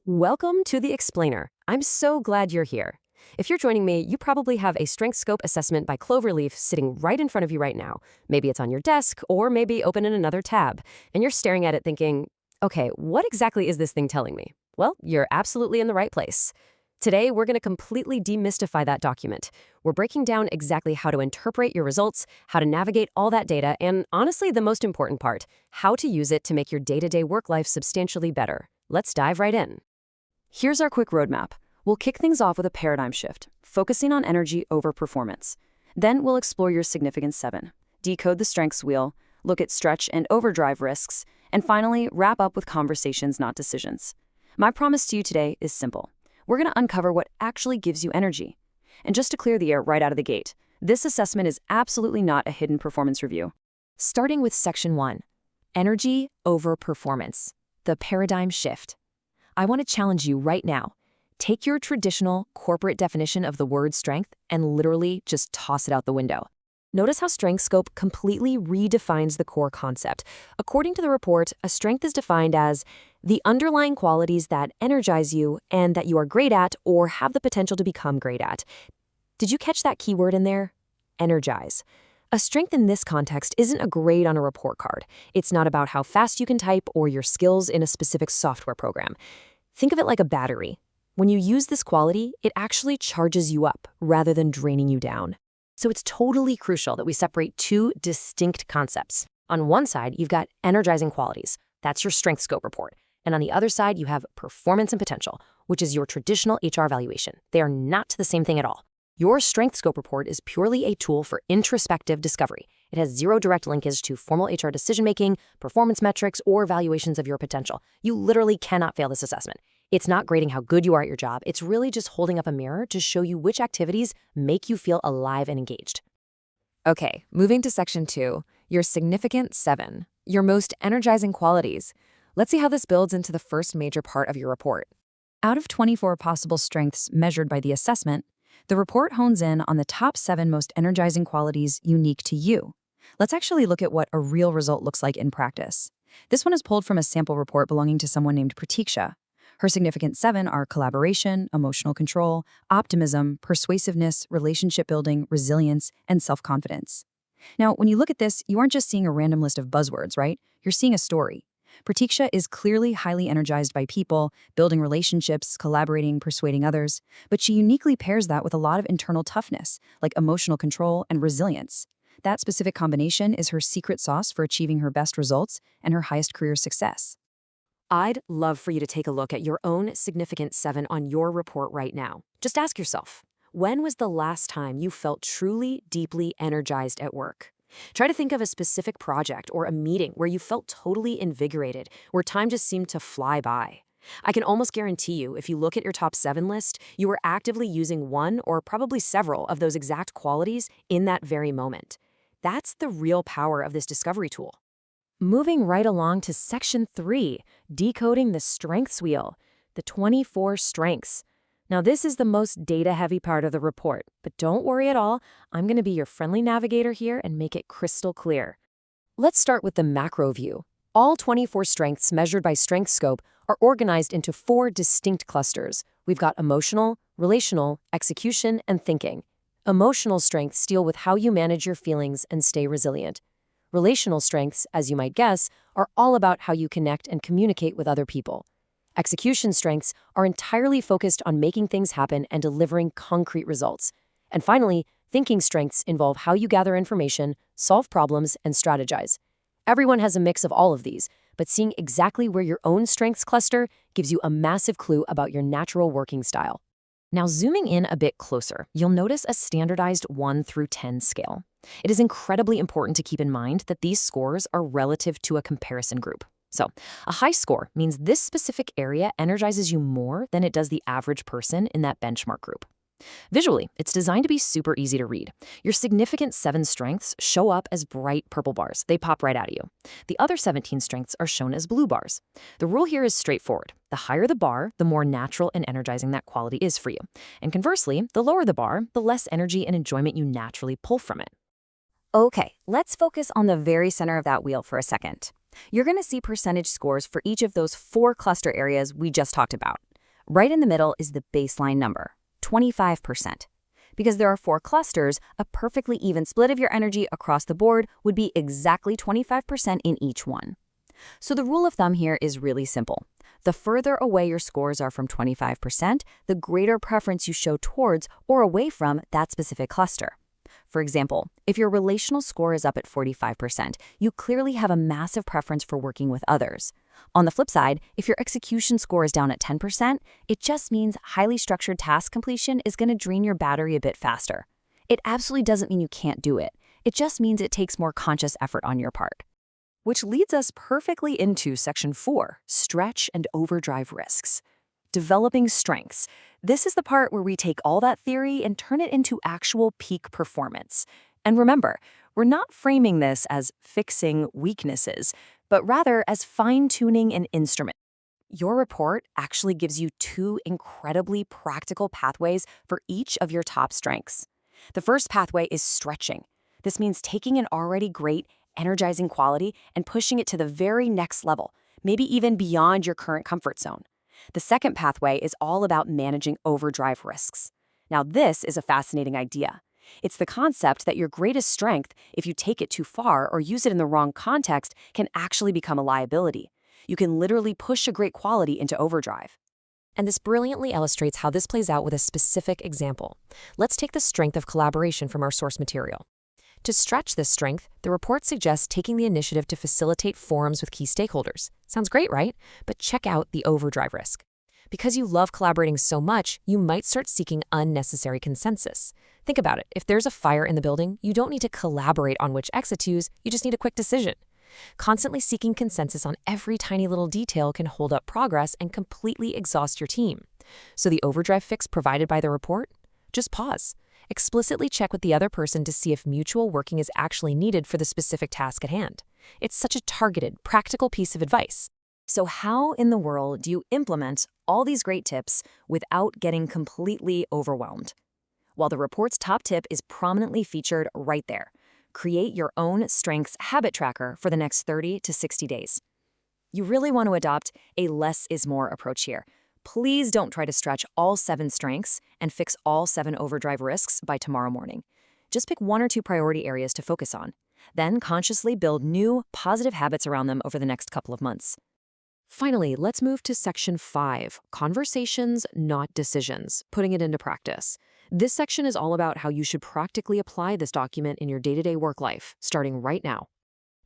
Welcome to The Explainer. I'm so glad you're here. If you're joining me, you probably have a Strengthscope assessment by Cloverleaf sitting right in front of you right now. Maybe it's on your desk, or maybe open in another tab, and you're staring at it thinking, okay, what exactly is this thing telling me? Well, you're absolutely in the right place. Today, we're going to completely demystify that document. We're breaking down exactly how to interpret your results, how to navigate all that data, and honestly, the most important part, how to use it to make your day-to-day work life substantially better. Let's dive right in. Here's our quick roadmap. We'll kick things off with a paradigm shift, focusing on energy over performance. Then we'll explore your significance 7, decode the strengths wheel, look at stretch and overdrive risks, and finally, wrap up with conversations, not decisions. My promise to you today is simple. We're going to uncover what actually gives you energy. And just to clear the air right out of the gate, this assessment is absolutely not a hidden performance review. Starting with Section 1, Energy over Performance, the paradigm shift. I want to challenge you right now. Take your traditional corporate definition of the word strength and literally just toss it out the window. Notice how Strengthscope completely redefines the core concept. According to the report, a strength is defined as the underlying qualities that energize you and that you are great at or have the potential to become great at. Did you catch that keyword in there? Energize. A strength in this context isn't a grade on a report card. It's not about how fast you can type or your skills in a specific software program. Think of it like a battery. When you use this quality, it actually charges you up rather than draining you down. So it's totally crucial that we separate two distinct concepts. On one side, you've got energizing qualities. That's your Strengthscope report. And on the other side, you have performance and potential, which is your traditional HR evaluation. They are not the same thing at all. Your Strengthscope report is purely a tool for introspective discovery. It has zero direct linkage to formal HR decision-making, performance metrics, or evaluations of your potential. You literally cannot fail this assessment. It's not grading how good you are at your job. It's really just holding up a mirror to show you which activities make you feel alive and engaged. Okay, moving to Section 2, your significant 7, your most energizing qualities. Let's see how this builds into the first major part of your report. Out of 24 possible strengths measured by the assessment, the report hones in on the top 7 most energizing qualities unique to you. Let's actually look at what a real result looks like in practice. This one is pulled from a sample report belonging to someone named Pratiksha. Her significant 7 are collaboration, emotional control, optimism, persuasiveness, relationship building, resilience, and self-confidence. Now, when you look at this, you aren't just seeing a random list of buzzwords, right? You're seeing a story. Pratiksha is clearly highly energized by people, building relationships, collaborating, persuading others, but she uniquely pairs that with a lot of internal toughness, like emotional control and resilience. That specific combination is her secret sauce for achieving her best results and her highest career success. I'd love for you to take a look at your own significant 7 on your report right now. Just ask yourself, when was the last time you felt truly, deeply energized at work? Try to think of a specific project or a meeting where you felt totally invigorated, where time just seemed to fly by. I can almost guarantee you, if you look at your top 7 list, you were actively using one or probably several of those exact qualities in that very moment. That's the real power of this discovery tool. Moving right along to Section 3, decoding the strengths wheel, the 24 strengths. Now, this is the most data-heavy part of the report, but don't worry at all. I'm going to be your friendly navigator here and make it crystal clear. Let's start with the macro view. All 24 strengths measured by Strengthscope are organized into 4 distinct clusters. We've got emotional, relational, execution, and thinking. Emotional strengths deal with how you manage your feelings and stay resilient. Relational strengths, as you might guess, are all about how you connect and communicate with other people. Execution strengths are entirely focused on making things happen and delivering concrete results. And finally, thinking strengths involve how you gather information, solve problems, and strategize. Everyone has a mix of all of these, but seeing exactly where your own strengths cluster gives you a massive clue about your natural working style. Now, zooming in a bit closer, you'll notice a standardized 1 through 10 scale. It is incredibly important to keep in mind that these scores are relative to a comparison group. So, a high score means this specific area energizes you more than it does the average person in that benchmark group. Visually, it's designed to be super easy to read. Your significant 7 strengths show up as bright purple bars. They pop right out at you. The other 17 strengths are shown as blue bars. The rule here is straightforward. The higher the bar, the more natural and energizing that quality is for you. And conversely, the lower the bar, the less energy and enjoyment you naturally pull from it. Okay, let's focus on the very center of that wheel for a second. You're going to see percentage scores for each of those 4 cluster areas we just talked about. Right in the middle is the baseline number, 25%. Because there are 4 clusters, a perfectly even split of your energy across the board would be exactly 25% in each one. So the rule of thumb here is really simple. The further away your scores are from 25%, the greater preference you show towards or away from that specific cluster. For example, if your relational score is up at 45%, you clearly have a massive preference for working with others. On the flip side, if your execution score is down at 10%, it just means highly structured task completion is going to drain your battery a bit faster. It absolutely doesn't mean you can't do it. It just means it takes more conscious effort on your part. Which leads us perfectly into Section 4, Stretch and Overdrive Risks. Developing strengths. This is the part where we take all that theory and turn it into actual peak performance. And remember, we're not framing this as fixing weaknesses, but rather as fine-tuning an instrument. Your report actually gives you 2 incredibly practical pathways for each of your top strengths. The first pathway is stretching. This means taking an already great, energizing quality and pushing it to the very next level, maybe even beyond your current comfort zone. The second pathway is all about managing overdrive risks. Now, this is a fascinating idea. It's the concept that your greatest strength, if you take it too far or use it in the wrong context, can actually become a liability. You can literally push a great quality into overdrive. And this brilliantly illustrates how this plays out with a specific example. Let's take the strength of collaboration from our source material. To stretch this strength, the report suggests taking the initiative to facilitate forums with key stakeholders. Sounds great, right? But check out the overdrive risk. Because you love collaborating so much, you might start seeking unnecessary consensus. Think about it. If there's a fire in the building, you don't need to collaborate on which exit to use, you just need a quick decision. Constantly seeking consensus on every tiny little detail can hold up progress and completely exhaust your team. So the overdrive fix provided by the report? Just pause. Explicitly check with the other person to see if mutual working is actually needed for the specific task at hand. It's such a targeted, practical piece of advice. So how in the world do you implement all these great tips without getting completely overwhelmed? Well, the report's top tip is prominently featured right there. Create your own strengths habit tracker for the next 30 to 60 days. You really want to adopt a less is more approach here. Please don't try to stretch all 7 strengths and fix all 7 overdrive risks by tomorrow morning. Just pick 1 or 2 priority areas to focus on. Then consciously build new, positive habits around them over the next couple of months. Finally, let's move to Section 5, Conversations, Not Decisions, putting it into practice. This section is all about how you should practically apply this document in your day-to-day work life, starting right now.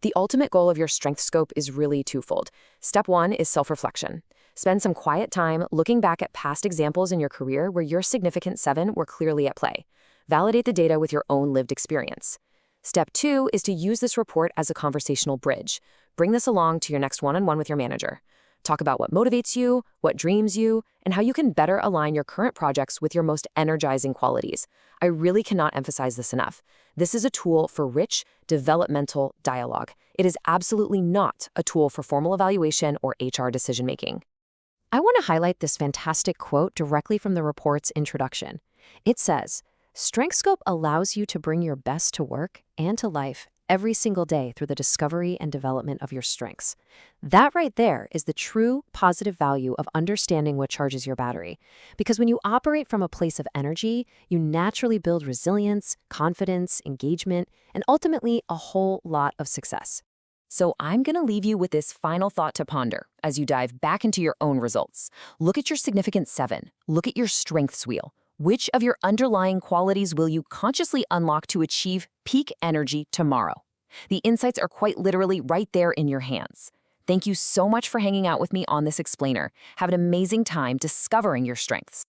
The ultimate goal of your Strengthscope is really twofold. Step 1 is self-reflection. Spend some quiet time looking back at past examples in your career where your significant 7 were clearly at play. Validate the data with your own lived experience. Step 2 is to use this report as a conversational bridge. Bring this along to your next one-on-one with your manager. Talk about what motivates you, what dreams you, and how you can better align your current projects with your most energizing qualities. I really cannot emphasize this enough. This is a tool for rich, developmental dialogue. It is absolutely not a tool for formal evaluation or HR decision-making. I want to highlight this fantastic quote directly from the report's introduction. It says, "Strengthscope allows you to bring your best to work and to life every single day through the discovery and development of your strengths." That right there is the true positive value of understanding what charges your battery. Because when you operate from a place of energy, you naturally build resilience, confidence, engagement, and ultimately a whole lot of success. So I'm going to leave you with this final thought to ponder as you dive back into your own results. Look at your significant 7. Look at your strengths wheel. Which of your underlying qualities will you consciously unlock to achieve peak energy tomorrow? The insights are quite literally right there in your hands. Thank you so much for hanging out with me on this explainer. Have an amazing time discovering your strengths.